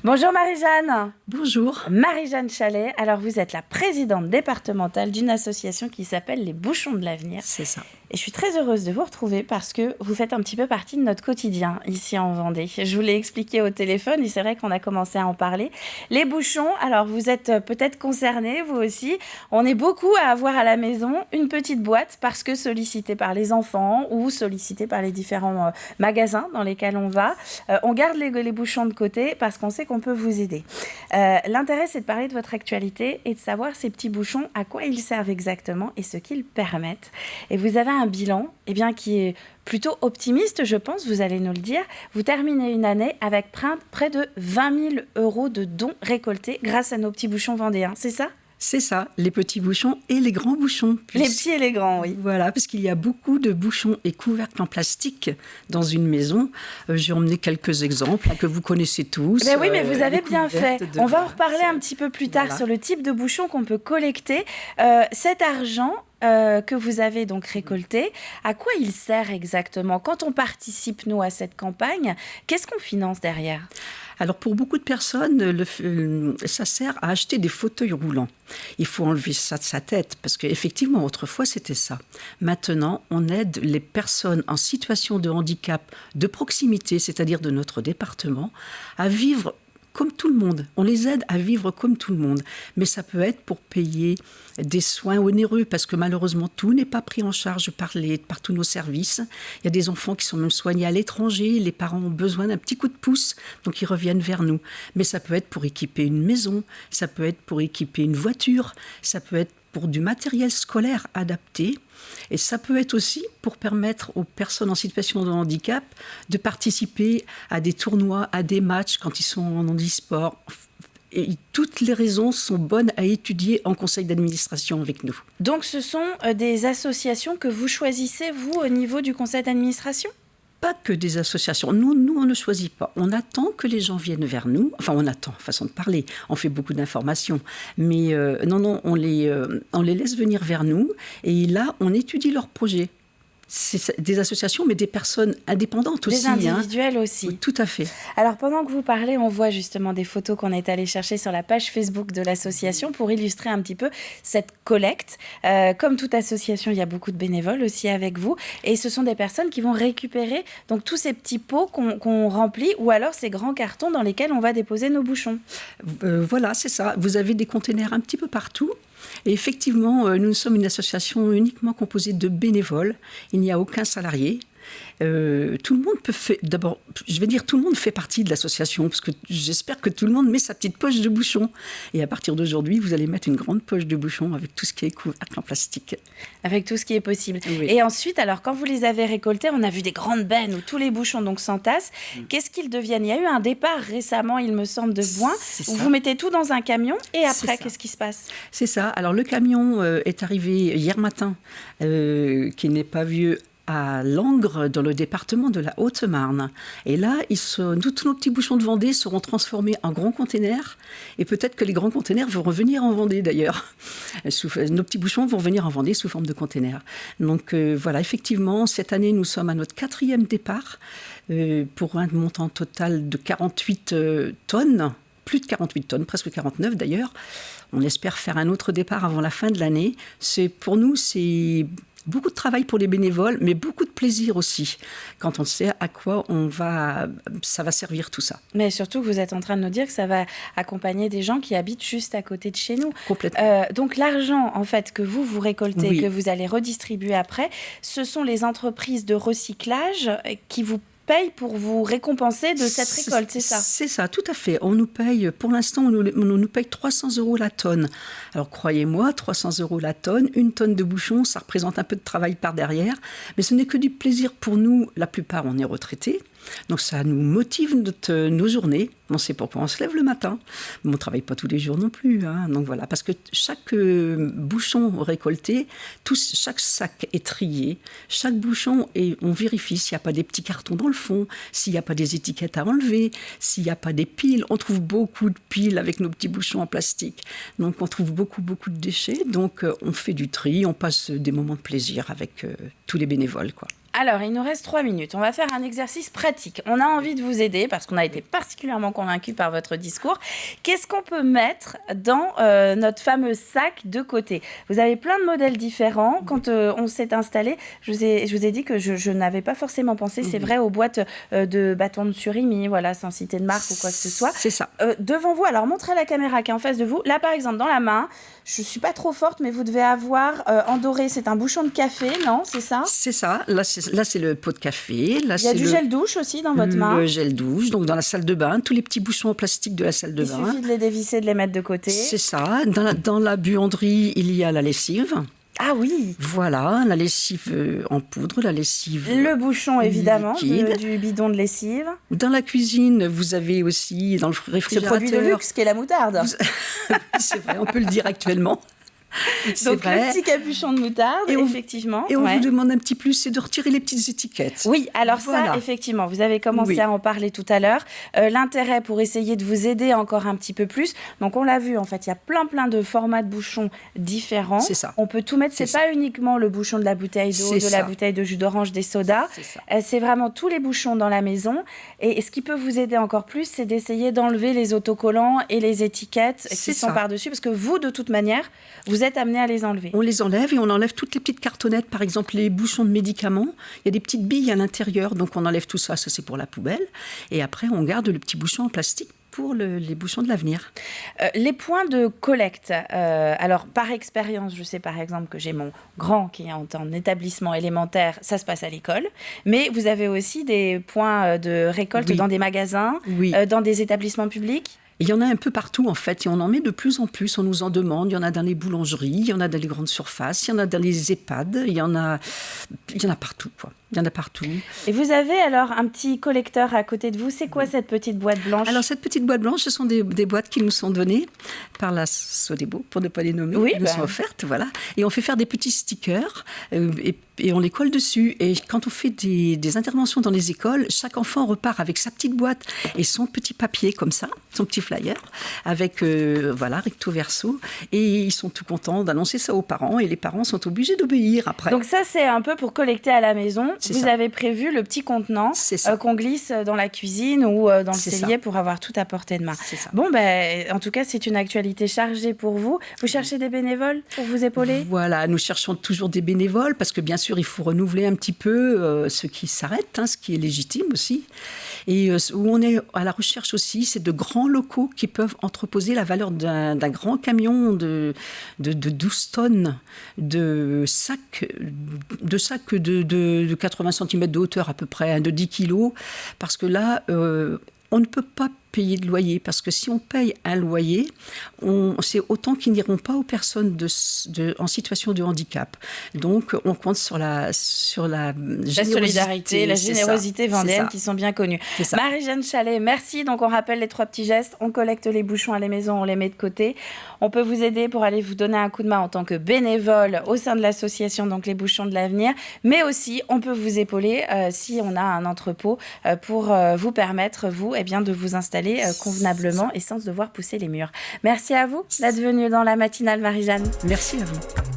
Bonjour Marie-Jeanne. Bonjour. Marie-Jeanne Chalet, alors vous êtes la présidente départementale d'une association qui s'appelle les Bouchons de l'Avenir. C'est ça. Et je suis très heureuse de vous retrouver parce que vous faites un petit peu partie de notre quotidien ici en Vendée. Je vous l'ai expliqué au téléphone et c'est vrai qu'on a commencé à en parler. Les bouchons, alors vous êtes peut-être concernés, vous aussi. On est beaucoup à avoir à la maison une petite boîte parce que sollicité par les enfants ou sollicité par les différents magasins dans lesquels on va. On garde les bouchons de côté parce qu'on sait qu'on peut vous aider. L'intérêt, c'est de parler de votre actualité et de savoir ces petits bouchons, à quoi ils servent exactement et ce qu'ils permettent. Et vous avez un bilan qui est plutôt optimiste, je pense, vous allez nous le dire. Vous terminez une année avec près de 20 000 € de dons récoltés grâce à nos petits bouchons vendéens, c'est ça ? C'est ça, les petits bouchons et les grands bouchons. Les petits et les grands, oui. Voilà, parce qu'il y a beaucoup de bouchons et couvercles en plastique dans une maison. J'ai emmené quelques exemples que vous connaissez tous. Oui, mais vous avez bien fait. On va en reparler un petit peu plus tard sur le type de bouchons qu'on peut collecter. Cet argent que vous avez donc récolté, à quoi il sert exactement ? Quand on participe, nous, à cette campagne, qu'est-ce qu'on finance derrière ? Alors, pour beaucoup de personnes, ça sert à acheter des fauteuils roulants. Il faut enlever ça de sa tête, parce qu'effectivement, autrefois, c'était ça. Maintenant, on aide les personnes en situation de handicap de proximité, c'est-à-dire de notre département, à vivre comme tout le monde. On les aide à vivre comme tout le monde. Mais ça peut être pour payer des soins onéreux, parce que malheureusement, tout n'est pas pris en charge par tous nos services. Il y a des enfants qui sont même soignés à l'étranger. Les parents ont besoin d'un petit coup de pouce, donc ils reviennent vers nous. Mais ça peut être pour équiper une maison, ça peut être pour équiper une voiture, ça peut être pour du matériel scolaire adapté. Et ça peut être aussi pour permettre aux personnes en situation de handicap de participer à des tournois, à des matchs quand ils sont en handisport. Et toutes les raisons sont bonnes à étudier en conseil d'administration avec nous. Donc ce sont des associations que vous choisissez, vous, au niveau du conseil d'administration ? Pas que des associations. Nous, on ne choisit pas. On attend que les gens viennent vers nous. Enfin, on attend, façon de parler. On fait beaucoup d'informations. Mais on les laisse venir vers nous. Et là, on étudie leurs projets. C'est des associations, mais des personnes indépendantes aussi. Des individuels aussi. Oui, tout à fait. Alors, pendant que vous parlez, on voit justement des photos qu'on est allé chercher sur la page Facebook de l'association pour illustrer un petit peu cette collecte. Comme toute association, il y a beaucoup de bénévoles aussi avec vous. Et ce sont des personnes qui vont récupérer donc, tous ces petits pots qu'on remplit ou alors ces grands cartons dans lesquels on va déposer nos bouchons. Voilà, c'est ça. Vous avez des containers un petit peu partout. Et effectivement, nous sommes une association uniquement composée de bénévoles. Il n'y a aucun salarié. Tout le monde d'abord, je vais dire tout le monde fait partie de l'association, parce que j'espère que tout le monde met sa petite poche de bouchon. Et à partir d'aujourd'hui, vous allez mettre une grande poche de bouchon avec tout ce qui est couvercle en plastique. Avec tout ce qui est possible. Oui. Et ensuite, alors quand vous les avez récoltés, on a vu des grandes bennes où tous les bouchons donc s'entassent. Qu'est-ce qu'ils deviennent ? Il y a eu un départ récemment, il me semble, de Boin, où vous mettez tout dans un camion et après, qu'est-ce qui se passe ? C'est ça. Alors le camion est arrivé hier matin, qui n'est pas vieux, à Langres, dans le département de la Haute-Marne. Et là, tous nos petits bouchons de Vendée seront transformés en grands containers. Et peut-être que les grands containers vont revenir en Vendée, d'ailleurs. Nos petits bouchons vont venir en Vendée sous forme de containers. Donc voilà, effectivement, cette année, nous sommes à notre 4e départ, pour un montant total de 48 tonnes. Plus de 48 tonnes, presque 49 d'ailleurs. On espère faire un autre départ avant la fin de l'année. Pour nous, c'est beaucoup de travail pour les bénévoles, mais beaucoup de plaisir aussi, quand on sait à quoi ça va servir tout ça. Mais surtout, vous êtes en train de nous dire que ça va accompagner des gens qui habitent juste à côté de chez nous. Complètement. Donc l'argent, en fait, que vous récoltez, oui, que vous allez redistribuer après, ce sont les entreprises de recyclage qui vous payent pour vous récompenser de cette récolte, c'est ça ? C'est ça, tout à fait. On nous paye, pour l'instant, on nous paye 300 € la tonne. Alors croyez-moi, 300 € la tonne, une tonne de bouchons, ça représente un peu de travail par derrière. Mais ce n'est que du plaisir pour nous. La plupart, on est retraités. Donc ça nous motive nos journées. On sait pourquoi on se lève le matin. Mais on ne travaille pas tous les jours non plus. Donc voilà, parce que chaque bouchon récolté, chaque sac est trié. Chaque bouchon, on vérifie s'il n'y a pas des petits cartons dans le fond, s'il n'y a pas des étiquettes à enlever, s'il n'y a pas des piles. On trouve beaucoup de piles avec nos petits bouchons en plastique. Donc on trouve beaucoup de déchets. Donc on fait du tri, on passe des moments de plaisir avec tous les bénévoles, quoi. Alors, il nous reste 3 minutes. On va faire un exercice pratique. On a envie de vous aider parce qu'on a été particulièrement convaincus par votre discours. Qu'est-ce qu'on peut mettre dans notre fameux sac de côté? Vous avez plein de modèles différents. Quand on s'est installé, je vous ai dit que je n'avais pas forcément pensé, c'est vrai, aux boîtes de bâtons de surimi, voilà, sans citer de marque ou quoi que ce soit. C'est ça. Devant vous, alors montrez à la caméra qui est en face de vous. Là, par exemple, dans la main, je ne suis pas trop forte, mais vous devez avoir en doré, c'est un bouchon de café, non? C'est ça? C'est ça. Là, c'est le pot de café. Là, il y a du gel douche aussi dans votre main. Le gel douche, donc dans la salle de bain, tous les petits bouchons en plastique de la salle de bain. Il suffit de les dévisser, de les mettre de côté. C'est ça. Dans la buanderie, il y a la lessive. Ah oui. Voilà, la lessive en poudre, la lessive le bouchon évidemment liquide. Du bidon de lessive. Dans la cuisine, vous avez aussi dans le réfrigérateur. Ce produit de luxe qui est la moutarde. C'est vrai, on peut le dire actuellement. Donc le petit capuchon de moutarde, effectivement. Et on vous demande un petit plus, c'est de retirer les petites étiquettes. Oui, alors voilà. Ça, effectivement, vous avez commencé à en parler tout à l'heure. L'intérêt pour essayer de vous aider encore un petit peu plus. Donc on l'a vu, en fait, il y a plein de formats de bouchons différents. C'est ça. On peut tout mettre. C'est pas uniquement le bouchon de la bouteille d'eau, de la bouteille de jus d'orange, des sodas. C'est vraiment tous les bouchons dans la maison. Et ce qui peut vous aider encore plus, c'est d'essayer d'enlever les autocollants et les étiquettes qui sont par-dessus. Parce que vous, de toute manière, vous êtes amené à les enlever. On les enlève et on enlève toutes les petites cartonnettes, par exemple les bouchons de médicaments. Il y a des petites billes à l'intérieur, donc on enlève tout ça, ça c'est pour la poubelle. Et après, on garde le petit bouchon en plastique pour les bouchons de l'avenir. Les points de collecte, alors par expérience, je sais par exemple que j'ai mon grand qui est en établissement élémentaire, ça se passe à l'école, mais vous avez aussi des points de récolte dans des magasins, dans des établissements publics? Il y en a un peu partout, en fait, et on en met de plus en plus. On nous en demande. Il y en a dans les boulangeries, il y en a dans les grandes surfaces, il y en a dans les EHPAD, il y en a partout, quoi. Il y en a partout. Et vous avez alors un petit collecteur à côté de vous. C'est quoi cette petite boîte blanche? Alors, cette petite boîte blanche, ce sont des boîtes qui nous sont données par la Sodebo, pour ne pas les nommer. Elles nous sont offertes, voilà. Et on fait faire des petits stickers et on les colle dessus. Et quand on fait des interventions dans les écoles, chaque enfant repart avec sa petite boîte et son petit papier comme ça, son petit flyer, avec, recto verso. Et ils sont tout contents d'annoncer ça aux parents. Et les parents sont obligés d'obéir après. Donc ça, c'est un peu pour collecter à la maison. Vous avez prévu le petit contenant qu'on glisse dans la cuisine ou dans le cellier pour avoir tout à portée de main. Bon, en tout cas, c'est une actualité chargée pour vous. Vous cherchez des bénévoles pour vous épauler? Voilà, nous cherchons toujours des bénévoles parce que bien sûr, il faut renouveler un petit peu ce qui s'arrête, ce qui est légitime aussi. Et où on est à la recherche aussi, c'est de grands locaux qui peuvent entreposer la valeur d'un grand camion de 12 tonnes de sacs de 80 cm de hauteur à peu près, de 10 kilos, parce que là, on ne peut pas payer de loyer, parce que si on paye un loyer, c'est autant qu'ils n'iront pas aux personnes en situation de handicap. Donc, on compte sur la solidarité, la générosité vendéenne qui sont bien connues. Marie-Jeanne Challet, merci. Donc, on rappelle les 3 petits gestes. On collecte les bouchons à la maison, on les met de côté. On peut vous aider pour aller vous donner un coup de main en tant que bénévole au sein de l'association, donc les bouchons de l'avenir. Mais aussi, on peut vous épauler si on a un entrepôt pour vous permettre, vous, de vous installer convenablement et sans devoir pousser les murs. Merci à vous d'être venue dans la matinale, Marie-Jeanne. Merci à vous.